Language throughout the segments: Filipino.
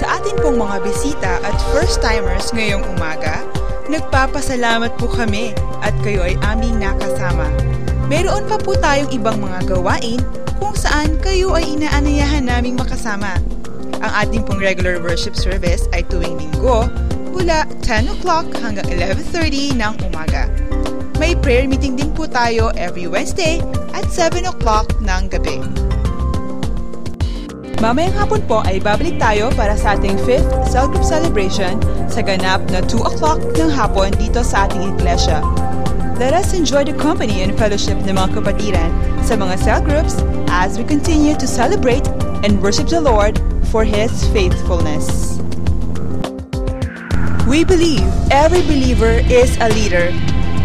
Sa atin pong mga bisita at first-timers ngayong umaga, nagpapasalamat po kami at kayo ay aming nakasama. Mayroon pa po tayong ibang mga gawain kung saan kayo ay inaanyayahan naming makasama. Ang ating pong regular worship service ay tuwing linggo mula 10 o'clock hanggang 11:30 ng umaga. May prayer meeting din po tayo every Wednesday at 7 o'clock ng gabi. Mamayang hapon po ay babalik tayo para sa ating 5th cell group celebration sa ganap na 2 o'clock ng hapon dito sa ating iglesia. Let us enjoy the company and fellowship ng mga kapatiran sa mga cell groups as we continue to celebrate and worship the Lord for His faithfulness. We believe every believer is a leader.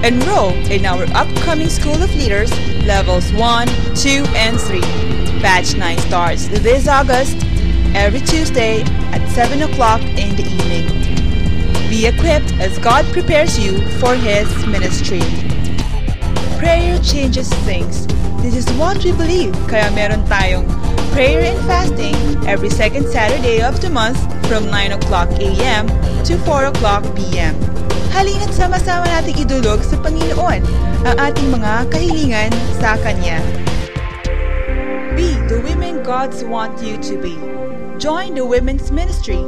Enroll in our upcoming School of Leaders, Levels 1, 2, and 3. Batch 9 starts this August, every Tuesday at 7 o'clock in the evening. Be equipped as God prepares you for His ministry. Prayer changes things. This is what we believe, kaya meron tayong prayer and fasting every second Saturday of the month from 9 o'clock a.m. to 4 o'clock p.m. Halina't sama-sama nating idulog sa Panginoon ang ating mga kahilingan sa Kanya. Be the women God's want you to be. Join the women's ministry.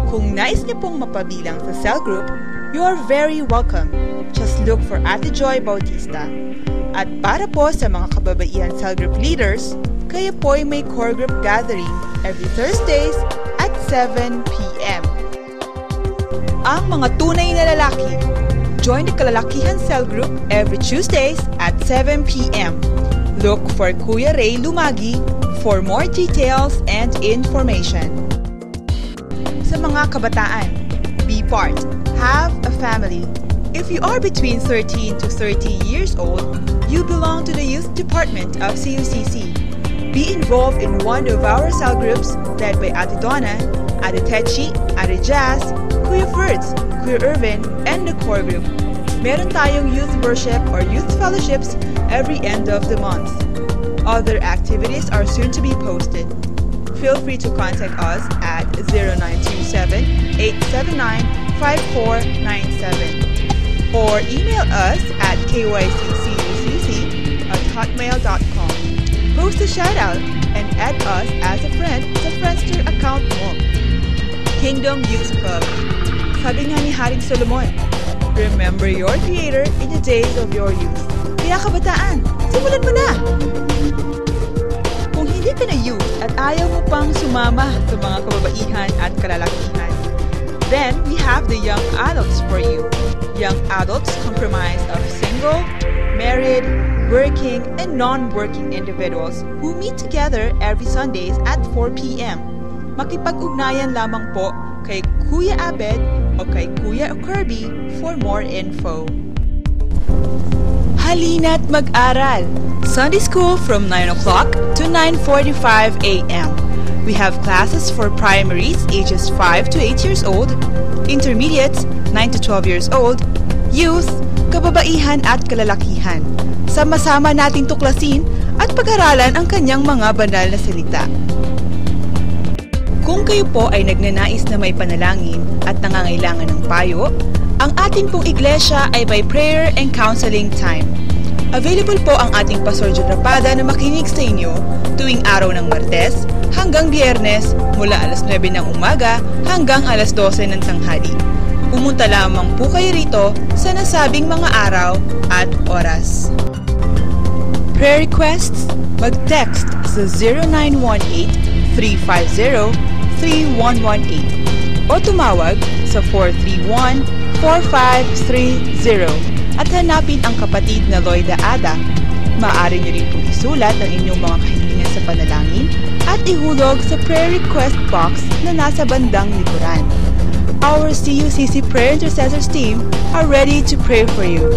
Kung nais niyo pong mapabilang sa cell group, you are very welcome. Just look for Ate Joy Bautista. At para po sa mga kababaihan cell group leaders, kayo po ay may core group gathering every Thursdays at 7 p.m. Ang mga tunay na lalaki, join the Kalalakihan Cell Group every Tuesdays at 7 p.m. Look for Kuya Ray Lumagi for more details and information. Sa mga kabataan, be part, have a family. If you are between 13 to 30 years old, you belong to the Youth Department of CUCC. Be involved in one of our cell groups led by Ate Donna, Ate Techi, Ate Jazz, Kuya Ferds, Kuya Irvin, and the core group. Meron tayong youth worship or youth fellowships every end of the month. Other activities are soon to be posted. Feel free to contact us at 0927-879-5497 or email us at kyccucc@hotmail.com. Post a shoutout and add us as a friend sa Friendster account mo. Kingdom Youth Club. Sabi nga ni Haring Solomon, remember your Creator in the days of your youth. Kaya kabataan, simulan mo na! Kung hindi ka na youth at ayaw mo pang sumama sa mga kababaihan at kalalakihan, then we have the young adults for you. Young adults comprised of single, married, working, and non-working individuals who meet together every Sundays at 4 p.m. Makipag-ugnayan lamang po kay Kuya Abed o kay Kuya Kirby for more info. Halina't mag-aral! Sunday School from 9 o'clock to 9:45 a.m. We have classes for primaries ages 5 to 8 years old, intermediates 9 to 12 years old, youth, kababaihan at kalalakihan. Sama-sama nating tuklasin at pag-aralan ang kanyang mga banal na salita. Kung kayo po ay nagnanais na may panalangin at nangangailangan ng payo, ang ating pong iglesia ay by prayer and counseling time. Available po ang ating Pastor John Rapada na makinig sa inyo tuwing araw ng Martes hanggang Biyernes mula alas 9 ng umaga hanggang alas 12 ng tanghali. Pumunta lamang po kayo rito sa nasabing mga araw at oras. Prayer requests? Mag-text sa 0918-350-3118 o tumawag sa 431-4530 at hanapin ang kapatid na Loida Ada. Maaari niyo rin pong isulat ang inyong mga kahilingan sa panalangin at ihulog sa prayer request box na nasa bandang likuran. Our CUCC Prayer Intercessors team are ready to pray for you.